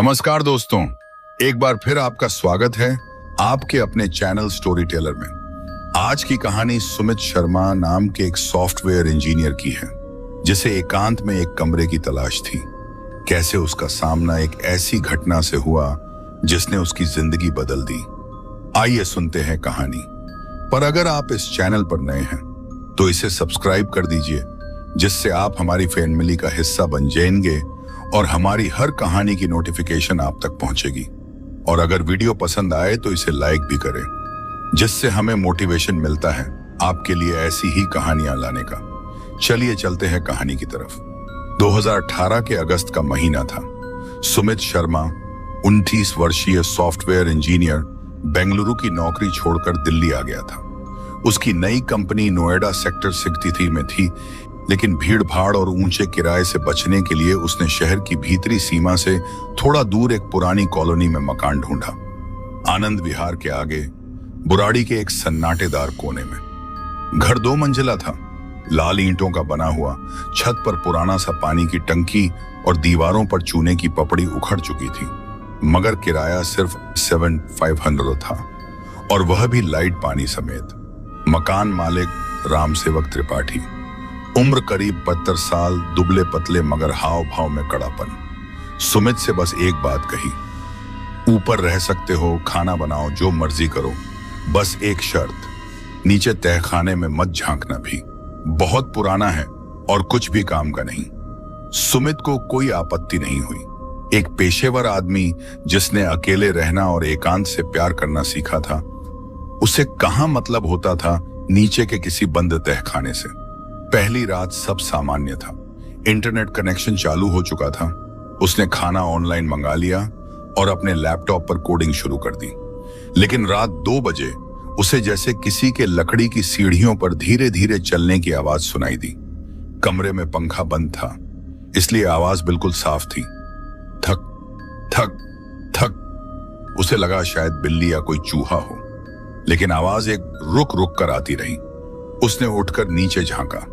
नमस्कार दोस्तों, एक बार फिर आपका स्वागत है आपके अपने चैनल स्टोरी टेलर में। आज की कहानी सुमित शर्मा नाम के एक सॉफ्टवेयर इंजीनियर की है जिसे एकांत में एक कमरे की तलाश थी। कैसे उसका सामना एक ऐसी घटना से हुआ जिसने उसकी जिंदगी बदल दी। आइए सुनते हैं कहानी। पर अगर आप इस चैनल पर नए हैं तो इसे सब्सक्राइब कर दीजिए, जिससे आप हमारी फैमिली का हिस्सा बन जाएंगे और हमारी हर कहानी की नोटिफिकेशन आप तक पहुंचेगी। और अगर वीडियो पसंद आए तो इसे लाइक भी करें, जिससे हमें मोटिवेशन मिलता है आपके लिए ऐसी ही कहानियां लाने का। चलिए चलते हैं कहानी की तरफ। 2018 के अगस्त का महीना था। सुमित शर्मा 29 वर्षीय सॉफ्टवेयर इंजीनियर बेंगलुरु की नौकरी छोड़कर दिल्ली आ गया था। उसकी नई कंपनी नोएडा सेक्टर 63 में थी, लेकिन भीड़ भाड़ और ऊंचे किराए से बचने के लिए उसने शहर की भीतरी सीमा से थोड़ा दूर एक पुरानी कॉलोनी में मकान ढूंढा। आनंद विहार के आगे बुराड़ी के एक सन्नाटेदार कोने में घर 2 मंजिला था। लाल ईंटों का बना हुआ, छत पर पुराना सा पानी की टंकी और दीवारों पर चूने की पपड़ी उखड़ चुकी थी, मगर किराया सिर्फ 7,500 था, और वह भी लाइट पानी समेत। मकान मालिक रामसेवक त्रिपाठी, उम्र करीब 72 साल, दुबले पतले मगर हाव भाव में कड़ापन। सुमित से बस एक बात कही, ऊपर रह सकते हो, खाना बनाओ, जो मर्जी करो, बस एक शर्त, नीचे तहखाने में मत झांकना भी। बहुत पुराना है और कुछ भी काम का नहीं। सुमित को कोई आपत्ति नहीं हुई। एक पेशेवर आदमी जिसने अकेले रहना और एकांत से प्यार करना सीखा था, उसे कहां मतलब होता था नीचे के किसी बंद तहखाने से। पहली रात सब सामान्य था। इंटरनेट कनेक्शन चालू हो चुका था। उसने खाना ऑनलाइन मंगा लिया और अपने लैपटॉप पर कोडिंग शुरू कर दी। लेकिन रात 2 बजे उसे जैसे किसी के लकड़ी की सीढ़ियों पर धीरे धीरे चलने की आवाज सुनाई दी। कमरे में पंखा बंद था, इसलिए आवाज बिल्कुल साफ थी। थक थक थक। उसे लगा शायद बिल्ली या कोई चूहा हो, लेकिन आवाज एक रुक रुक कर आती रही। उसने उठकर नीचे झांका,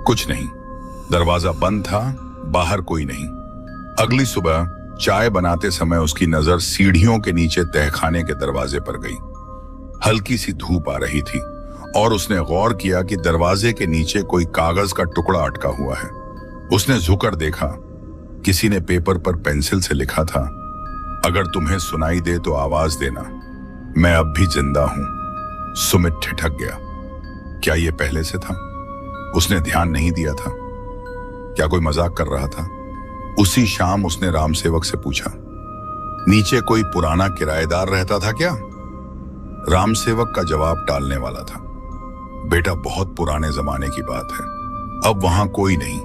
कुछ नहीं। दरवाजा बंद था, बाहर कोई नहीं। अगली सुबह चाय बनाते समय उसकी नजर सीढ़ियों के नीचे तहखाने के दरवाजे पर गई। हल्की सी धूप आ रही थी और उसने गौर किया कि दरवाजे के नीचे कोई कागज का टुकड़ा अटका हुआ है। उसने झुककर देखा, किसी ने पेपर पर पेंसिल से लिखा था, अगर तुम्हें सुनाई दे तो आवाज देना, मैं अब भी जिंदा हूं। सुमित ठिठक गया। क्या यह पहले से था? उसने ध्यान नहीं दिया था। क्या कोई मजाक कर रहा था? उसी शाम उसने रामसेवक से पूछा, नीचे कोई पुराना किराएदार रहता था क्या? रामसेवक का जवाब टालने वाला था, बेटा बहुत पुराने जमाने की बात है, अब वहां कोई नहीं,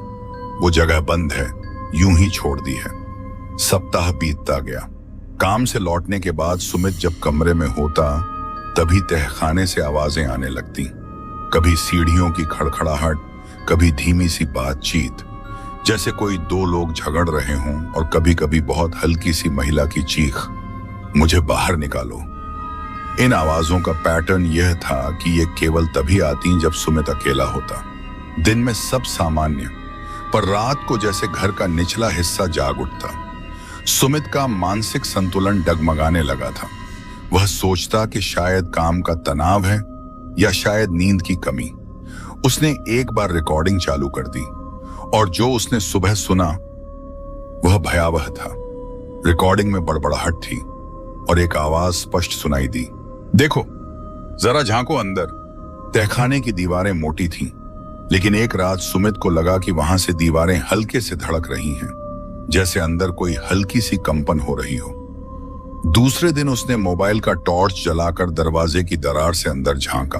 वो जगह बंद है, यूं ही छोड़ दी है। सप्ताह बीतता गया। काम से लौटने के बाद सुमित जब कमरे में होता तभी तहखाने से आवाजें आने लगती। कभी सीढ़ियों की खड़खड़ाहट, कभी धीमी सी बातचीत जैसे कोई 2 लोग झगड़ रहे हों, और कभी कभी बहुत हल्की सी महिला की चीख, मुझे बाहर निकालो। इन आवाजों का पैटर्न यह था कि ये केवल तभी आती जब सुमित अकेला होता। दिन में सब सामान्य, पर रात को जैसे घर का निचला हिस्सा जाग उठता। सुमित का मानसिक संतुलन डगमगाने लगा था। वह सोचता कि शायद काम का तनाव है या शायद नींद की कमी। उसने एक बार रिकॉर्डिंग चालू कर दी और जो उसने सुबह सुना वह भयावह था। रिकॉर्डिंग में बड़बड़ाहट थी और एक आवाज स्पष्ट सुनाई दी, देखो जरा झांको अंदर। तहखाने की दीवारें मोटी थीं, लेकिन एक रात सुमित को लगा कि वहां से दीवारें हल्के से धड़क रही हैं, जैसे अंदर कोई हल्की सी कंपन हो रही हो। दूसरे दिन उसने मोबाइल का टॉर्च जलाकर दरवाजे की दरार से अंदर झांका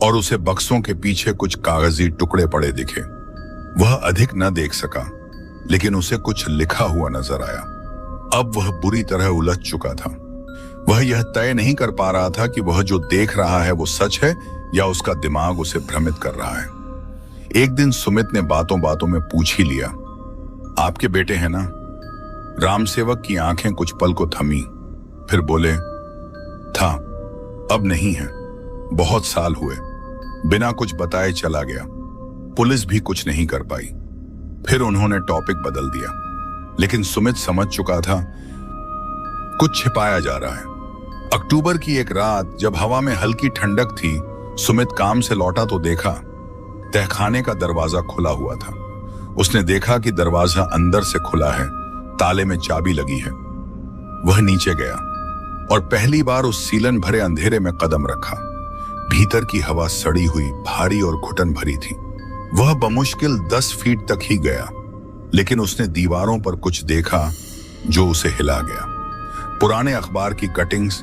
और उसे बक्सों के पीछे कुछ कागजी टुकड़े पड़े दिखे। वह अधिक न देख सका, लेकिन उसे कुछ लिखा हुआ नजर आया। अब वह बुरी तरह उलझ चुका था। वह यह तय नहीं कर पा रहा था कि वह जो देख रहा है वो सच है या उसका दिमाग उसे भ्रमित कर रहा है। एक दिन सुमित ने बातों बातों में पूछ ही लिया, आपके बेटे हैं ना? रामसेवक की आंखें कुछ पल को थमी, फिर बोले, था, अब नहीं है, बहुत साल हुए। बिना कुछ बताए चला गया, पुलिस भी कुछ नहीं कर पाई। फिर उन्होंने टॉपिक बदल दिया, लेकिन सुमित समझ चुका था कुछ छिपाया जा रहा है। अक्टूबर की एक रात जब हवा में हल्की ठंडक थी, सुमित काम से लौटा तो देखा तहखाने का दरवाजा खुला हुआ था। उसने देखा कि दरवाजा अंदर से खुला है, ताले में चाबी लगी है। वह नीचे गया और पहली बार उस सीलन भरे अंधेरे में कदम रखा। भीतर की हवा सड़ी हुई, भारी और घुटन भरी थी। वह बमुश्किल 10 फीट तक ही गया, लेकिन उसने दीवारों पर कुछ देखा जो उसे हिला गया। पुराने अखबार की कटिंग्स,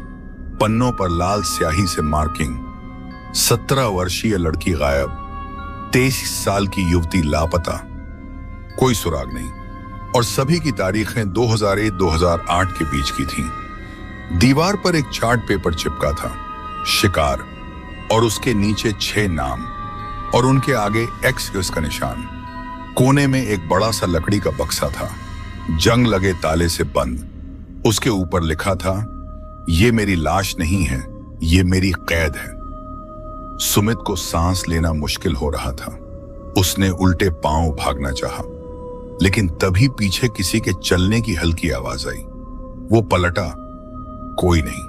पन्नों पर लाल स्याही से मार्किंग, 17 वर्षीय लड़की गायब, 23 साल की युवती लापता, कोई सुराग नहीं। और सभी की तारीखें 2001-2008 के बीच की थीं। दीवार पर एक चार्ट पेपर चिपका था, शिकार, और उसके नीचे 6 नाम और उनके आगे एक्स का निशान। कोने में एक बड़ा सा लकड़ी का बक्सा था, जंग लगे ताले से बंद। उसके ऊपर लिखा था, ये मेरी लाश नहीं है, ये मेरी कैद है। सुमित को सांस लेना मुश्किल हो रहा था। उसने उल्टे पांव भागना चाहा, लेकिन तभी पीछे किसी के चलने की हल्की आवाज आई। वो पलटा, कोई नहीं।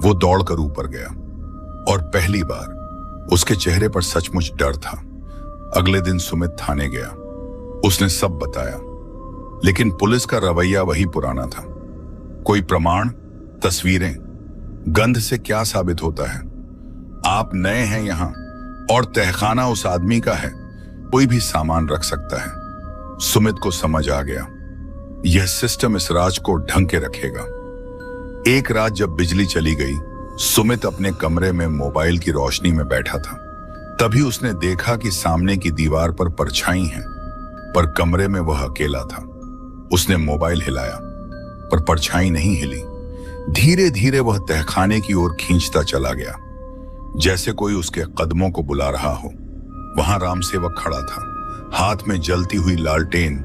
वो दौड़कर ऊपर गया और पहली बार उसके चेहरे पर सचमुच डर था। अगले दिन सुमित थाने गया। उसने सब बताया, लेकिन पुलिस का रवैया वही पुराना था। कोई प्रमाण, तस्वीरें, गंध से क्या साबित होता है? आप नए हैं यहां और तहखाना उस आदमी का है, कोई भी सामान रख सकता है। सुमित को समझ आ गया, यह सिस्टम इस राज को ढंग के रखेगा। एक रात जब बिजली चली गई, सुमित अपने कमरे में मोबाइल की रोशनी में बैठा था। तभी उसने देखा कि सामने की दीवार पर परछाई है, पर कमरे में वह अकेला था। उसने मोबाइल हिलाया, पर परछाई नहीं हिली। धीरे धीरे वह तहखाने की ओर खींचता चला गया, जैसे कोई उसके कदमों को बुला रहा हो। वहां राम सेवक खड़ा था, हाथ में जलती हुई लालटेन,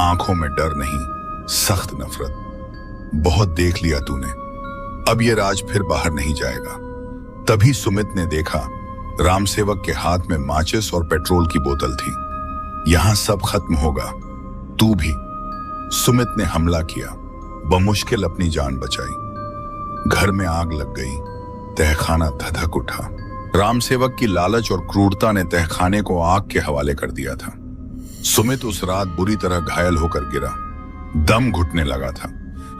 आंखों में डर नहीं, सख्त नफरत। बहुत देख लिया तूने, अब ये राज फिर बाहर नहीं जाएगा। तभी सुमित ने देखा, राम सेवक के हाथ में माचिस और पेट्रोल की बोतल थी। यहां सब खत्म होगा, तू भी। सुमित ने हमला किया, बमुश्किल अपनी जान बचाई। घर में आग लग गई, तहखाना धधक उठा। राम सेवक की लालच और क्रूरता ने तहखाने को आग के हवाले कर दिया था। सुमित उस रात बुरी तरह घायल होकर गिरा, दम घुटने लगा था,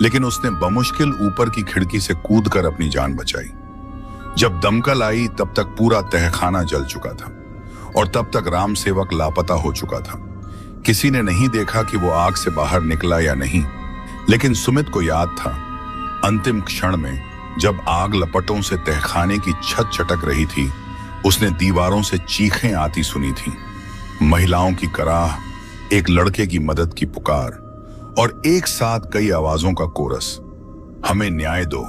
लेकिन उसने बमुश्किल ऊपर की खिड़की से कूदकर अपनी जान बचाई। जब दमकल आई तब तक पूरा तहखाना जल चुका था और तब तक राम सेवक लापता हो चुका था। किसी ने नहीं देखा कि वो आग से बाहर निकला या नहीं, लेकिन सुमित को याद था, अंतिम क्षण में जब आग लपटों से तहखाने की छत चटक रही थी, उसने दीवारों से चीखें आती सुनी थी। महिलाओं की कराह, एक लड़के की मदद की पुकार और एक साथ कई आवाजों का कोरस, हमें न्याय दो।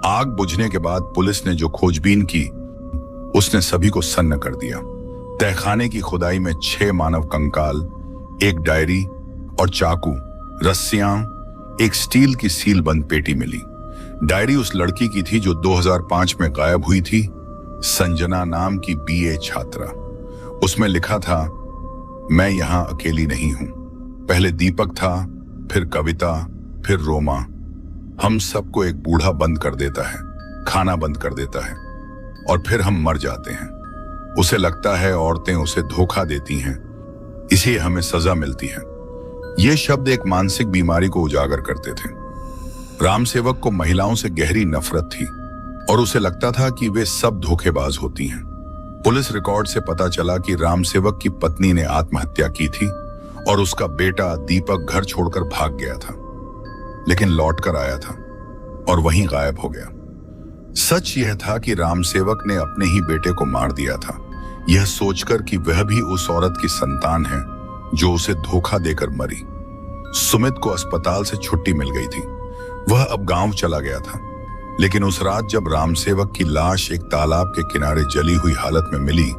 आग बुझने के बाद पुलिस ने जो खोजबीन की, उसने सभी को सन्न कर दिया। तहखाने की खुदाई में 6 मानव कंकाल, एक डायरी और चाकू, रस्सियां, एक स्टील की सील बंद पेटी मिली। डायरी उस लड़की की थी जो 2005 में गायब हुई थी, संजना नाम की BA छात्रा। उसमें लिखा था, मैं यहां अकेली नहीं हूं। पहले दीपक था, फिर कविता, फिर रोमा। हम सबको एक बूढ़ा बंद कर देता है, खाना बंद कर देता है और फिर हम मर जाते हैं। उसे लगता है औरतें उसे धोखा देती हैं, इसे हमें सजा मिलती है। ये शब्द एक मानसिक बीमारी को उजागर करते थे। राम सेवक को महिलाओं से गहरी नफरत थी और उसे लगता था कि वे सब धोखेबाज होती हैं। पुलिस रिकॉर्ड से पता चला कि राम सेवक की पत्नी ने आत्महत्या की थी और उसका बेटा दीपक घर छोड़कर भाग गया था, लेकिन लौट कर आया था और वहीं गायब हो गया। सच यह था कि राम सेवक ने अपने ही बेटे को मार दिया था, यह सोचकर कि वह भी उस औरत की संतान है जो उसे धोखा देकर मरी। सुमित को अस्पताल से छुट्टी मिल गई थी, वह अब गांव चला गया था। लेकिन उस रात जब राम सेवक की लाश एक तालाब के किनारे जली हुई हालत में मिली,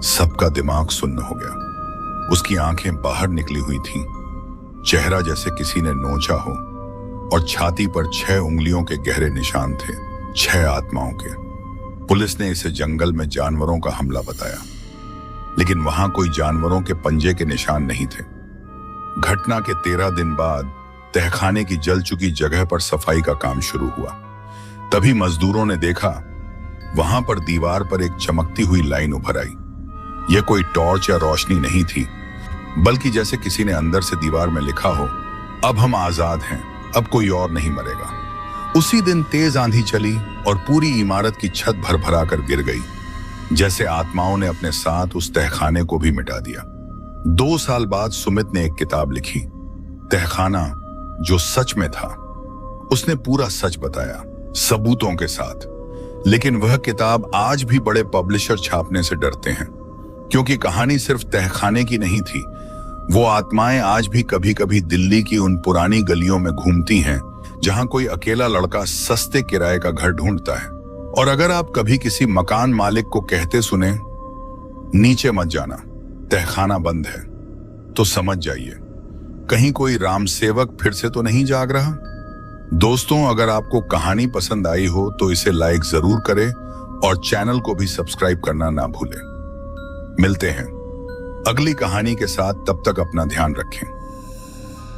सबका दिमाग सुन्न हो गया। उसकी आंखें बाहर निकली हुई थीं, चेहरा जैसे किसी ने नोचा हो, और छाती पर 6 उंगलियों के गहरे निशान थे, 6 आत्माओं के। पुलिस ने इसे जंगल में जानवरों का हमला बताया, लेकिन वहां कोई जानवरों के पंजे के निशान नहीं थे। घटना के 13 दिन बाद तहखाने की जल चुकी जगह पर सफाई का काम शुरू हुआ। तभी मजदूरों ने देखा, वहां पर दीवार पर एक चमकती हुई लाइन उभर आई। यह कोई टॉर्च या रोशनी नहीं थी, बल्कि जैसे किसी ने अंदर से दीवार में लिखा हो, अब हम आजाद हैं, अब कोई और नहीं मरेगा। उसी दिन तेज आंधी चली और पूरी इमारत की छत भरभरा कर गिर गई, जैसे आत्माओं ने अपने साथ उस तहखाने को भी मिटा दिया। 2 साल बाद सुमित ने एक किताब लिखी, तहखाना जो सच में था। उसने पूरा सच बताया, सबूतों के साथ। लेकिन वह किताब आज भी बड़े पब्लिशर छापने से डरते हैं, क्योंकि कहानी सिर्फ तहखाने की नहीं थी। वो आत्माएं आज भी कभी कभी दिल्ली की उन पुरानी गलियों में घूमती हैं जहां कोई अकेला लड़का सस्ते किराए का घर ढूंढता है। और अगर आप कभी किसी मकान मालिक को कहते सुने, नीचे मत जाना, तहखाना बंद है, तो समझ जाइए कहीं कोई राम सेवक फिर से तो नहीं जाग रहा। दोस्तों, अगर आपको कहानी पसंद आई हो तो इसे लाइक जरूर करें और चैनल को भी सब्सक्राइब करना ना भूलें। मिलते हैं अगली कहानी के साथ, तब तक अपना ध्यान रखें।